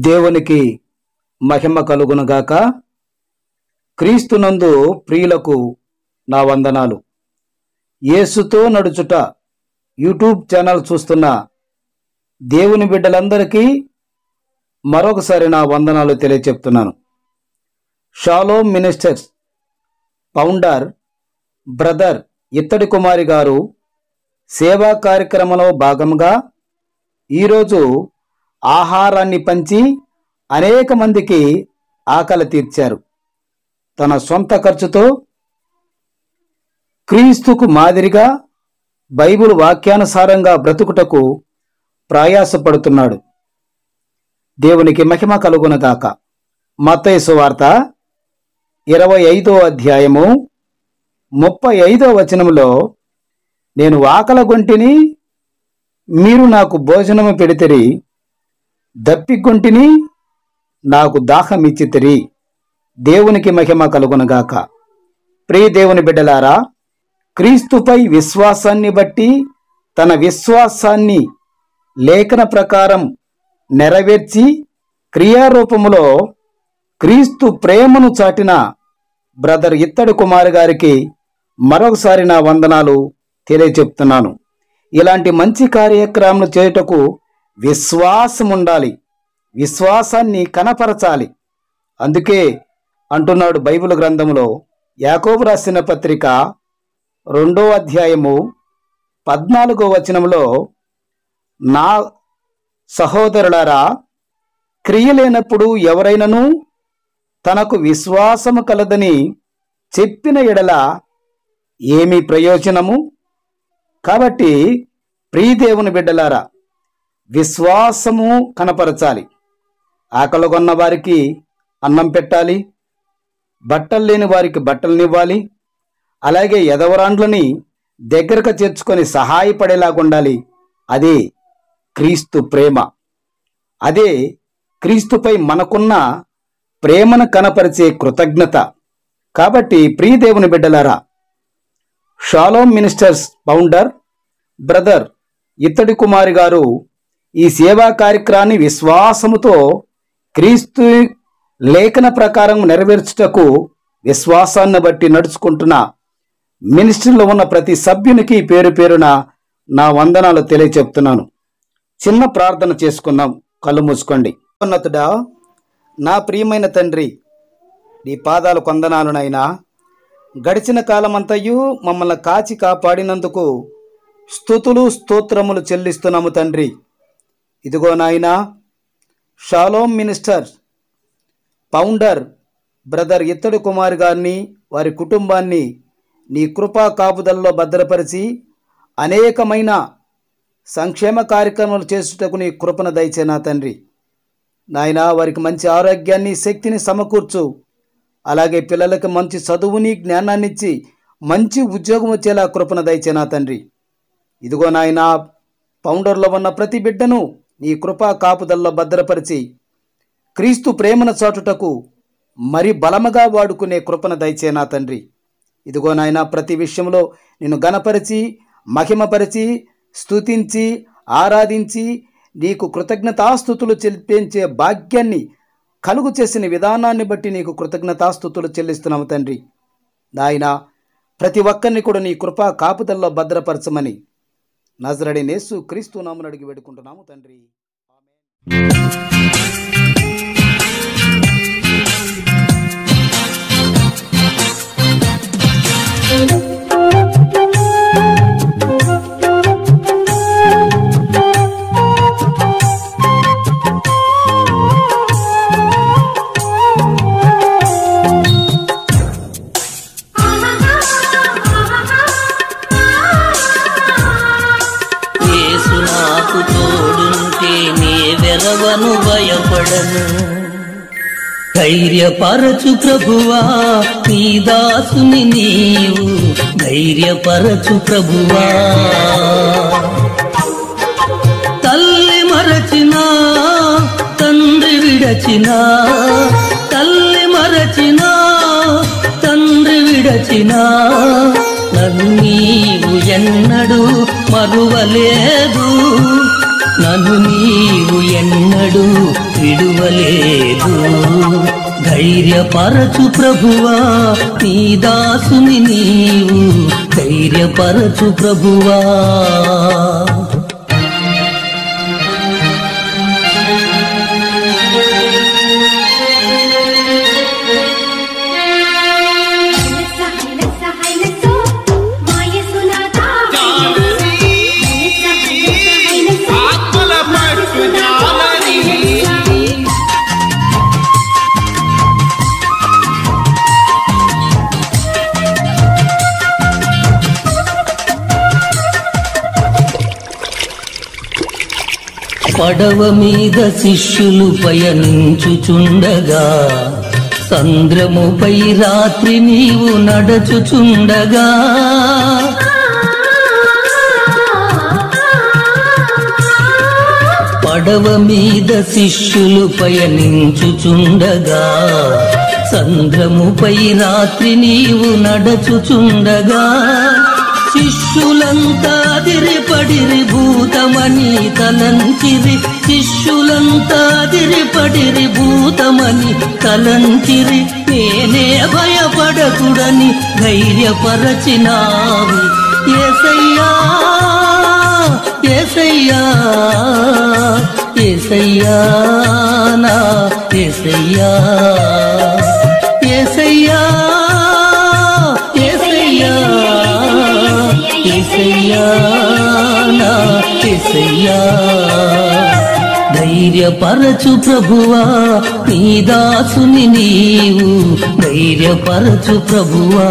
దేవునికి మహిమ కలుగునుగాక. క్రీస్తునందు ప్రియులకు నా వందనాలు. యేసుతో నడుచుట యూట్యూబ్ ఛానల్ చూస్తున్న దేవుని బిడ్డలందరికీ మరొకసారి నా వందనాలు తెలియచెప్తున్నాను. షాలోమ్ మినిస్టర్స్ ఫౌండర్ బ్రదర్ ఇత్తడి కుమారి గారు సేవా కార్యక్రమంలో భాగంగా ఈరోజు ఆహారాన్ని పంచి అనేక మందికి ఆకలి తీర్చారు. తన సొంత ఖర్చుతో క్రీస్తుకు మాదిరిగా బైబిల్ వాక్యానుసారంగా బ్రతుకుటకు ప్రయాసపడుతున్నాడు. దేవునికి మహిమ కలుగునగాక. మత్తయి సువార్త 25వ అధ్యాయము 35వ వచనములో, నేను ఆకలగొంటిని, మీరు నాకు భోజనము పెడితిరి, దప్పిగొంటిని, నాకు దాహమిచ్చితిరి. దేవునికి మహిమ కలుగునగాక. ప్రియ దేవుని బిడ్డలారా, క్రీస్తుపై విశ్వాసాన్ని బట్టి తన విశ్వాసాన్ని లేఖన ప్రకారం నెరవేర్చి క్రియారూపములో క్రీస్తు ప్రేమను చాటిన బ్రదర్ ఇత్తడి కుమార్ గారికి మరొకసారి నా వందనాలు తెలియచెప్తున్నాను. ఇలాంటి మంచి కార్యక్రమాలు చేయుటకు విశ్వాసం ఉండాలి, విశ్వాసాన్ని కనపరచాలి. అందుకే అంటున్నాడు బైబిల్ గ్రంథంలో, యాకోబు రాసిన పత్రిక 2వ అధ్యాయము 14వ వచనంలో, నా సహోదరులారా, క్రియలేనప్పుడు ఎవరైనను తనకు విశ్వాసము కలదని చెప్పిన ఎడల ఏమి ప్రయోజనము? కాబట్టి ప్రియదేవుని బిడ్డలారా, విశ్వాసము కనపరచాలి. ఆకలిగొన్న వారికి అన్నం పెట్టాలి, బట్టలు లేని వారికి బట్టలనివ్వాలి. అలాగే ఎదవరాండ్లని దగ్గరకు చేర్చుకొని సహాయపడేలాగుండాలి. అదే క్రీస్తు ప్రేమ. అదే క్రీస్తుపై మనకున్న ప్రేమను కనపరిచే కృతజ్ఞత. కాబట్టి ప్రియదేవుని బిడ్డలారా, షాలోమ్ మినిస్టర్స్ ఫౌండర్ బ్రదర్ ఇత్తడి కుమారి గారు ఈ సేవా కార్యక్రమాన్ని విశ్వాసముతో క్రీస్తు లేఖన ప్రకారం నెరవేర్చుటకు విశ్వాసాన్ని బట్టి నడుచుకుంటున్న మినిస్ట్రీలో ఉన్న ప్రతి సభ్యునికి పేరు పేరున నా వందనాలు తెలియచెప్తున్నాను. చిన్న ప్రార్థన చేసుకుందాం. కళ్ళు మూసుకోండి. ఉన్నతుడా, నా ప్రియమైన తండ్రి, నీ పాదాలు కొందనాలునైనా. గడిచిన కాలమంతయు మమ్మల్ని కాచి కాపాడినందుకు స్తుతులు స్తోత్రములు చెల్లిస్తున్నాము తండ్రి. ఇదిగో నాయనా, షాలోమ్ మినిస్టర్ ఫౌండర్ బ్రదర్ ఇత్తడి కుమార్ గారిని, వారి కుటుంబాన్ని నీ కృపా కాపుదలలో భద్రపరిచి అనేకమైన సంక్షేమ కార్యక్రమాలు చేసుటకు నీ కృపను దయచేనా తండ్రి. నాయనా, వారికి మంచి ఆరోగ్యాన్ని, శక్తిని సమకూర్చు. అలాగే పిల్లలకు మంచి చదువుని, జ్ఞానాన్ని ఇచ్చి మంచి ఉద్యోగం వచ్చేలా కృపను దయచేనా తండ్రి. ఇదిగో నాయనా, ఫౌండర్లో ఉన్న ప్రతి బిడ్డను నీ కృపా కాపుదల్లో భద్రపరిచి క్రీస్తు ప్రేమను చాటుటకు మరి బలముగా వాడుకునే కృపను దయచేనా తండ్రి. ఇదిగో నాయనా, ప్రతి విషయంలో నిన్ను గణపరిచి, మహిమపరిచి, స్తుతించి, ఆరాధించి నీకు కృతజ్ఞతాస్తుతులు చెల్లించే భాగ్యాన్ని కలుగు చేసిన విధానాన్ని బట్టి నీకు కృతజ్ఞతాస్తుతులు చెల్లిస్తున్నాము తండ్రి. నాయనా, ప్రతి ఒక్కరిని కూడా నీ కృపా కాపుదల్లో భద్రపరచమని నజరేయుడైన యేసు క్రీస్తు నామమున అడిగి వేడుకుంటున్నాము తండ్రి. వెరవను భయపడను, ధైర్యపరచు ప్రభువా నీ దాసుని నీవు, ధైర్యపరచు ప్రభువా. తల్లి మరచినా, తండ్రి విడచినా, తల్లి మరచినా, తండ్రి విడచినా, నన్ను నీవు ఎన్నడూ మరువలేదు. నన్ను నీవు ఎన్నడూ విడువలేదు. ధైర్యపరచు ప్రభువా నీ దాసుని నీవు, ధైర్యపరచు ప్రభువా. పడవ మీద శిష్యులు పయనించుచుండగా, సంద్రముపై రాత్రి నీవు నడచుచుండగా, పడవ మీద శిష్యులు పయనించుచుండగా, సంద్రముపై రాత్రి నీవు నడచుచుండగా, శిష్యులంతా అదిరిపడిరి భూతమని తలంచిరి, శిష్యులంతా అదిరిపడిరి భూతమని తలంచిరి. నేనే భయపడకుడని ధైర్యపరచినావి యేసయ్యా, యేసయ్యా, యేసయ్యా, నా యేసయ్యా, యేసయ్యా, యేసయ్యా, యేసయ్యా, నా యేసయ్యా. ధైర్యపరచు ప్రభువా నీ దాసుని నీవు, ధైర్యపరచు ప్రభువా.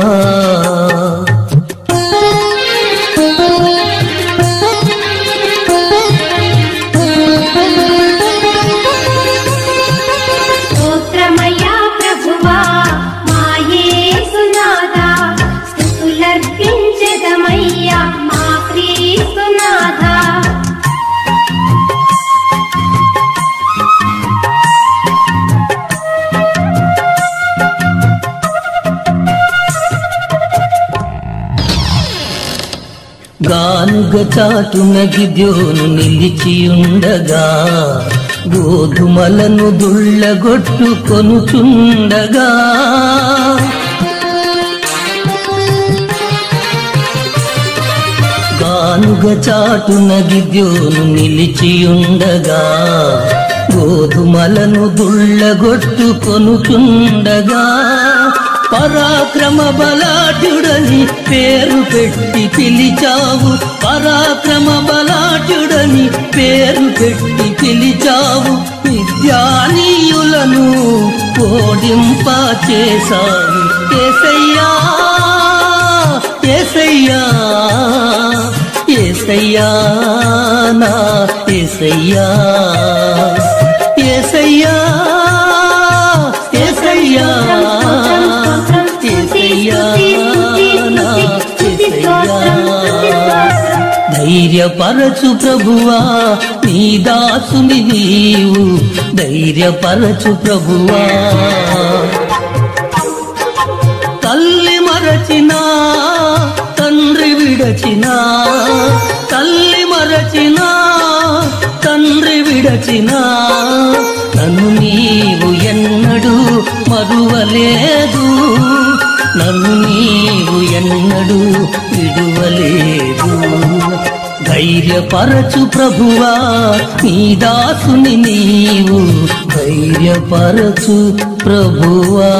గానుగ చాటున గిద్యోను నిలిచియుండగా, గోధుమలను దుళ్ళగొట్టుకొనుచుండగా, గానుగ చాటున గిద్యోను నిలిచియుండగా, గోధుమలను దుళ్ళగొట్టుకొనుచుండగా, పరాక్రమ బలాఢ్యుడని పేరు పెట్టి పిలిచావు, పరాక్రమ బలాఢ్యుడని పేరు పెట్టి పిలిచావు, విద్యానీయులను ఓడింప చేశావు యేసయ్యా, యేసయ్యా, యేసయ్యా, నా యేసయ్యా, యేసయ్యా, యేసయ్యా, ధైర్యపరచు ప్రభువా నీ దాసుని నీవు, ధైర్యపరచు ప్రభువా. తల్లి మరచినా తండ్రి విడచినా, తల్లి మరచినా తండ్రి విడచినా, నన్ను నీవు ఎన్నడూ మరువలేదు, నన్ను నీవు ఎన్నడూ విడువలేదు. ధైర్యపరచు ప్రభువా నీ దాసుని నీవు, ధైర్యపరచు ప్రభువా.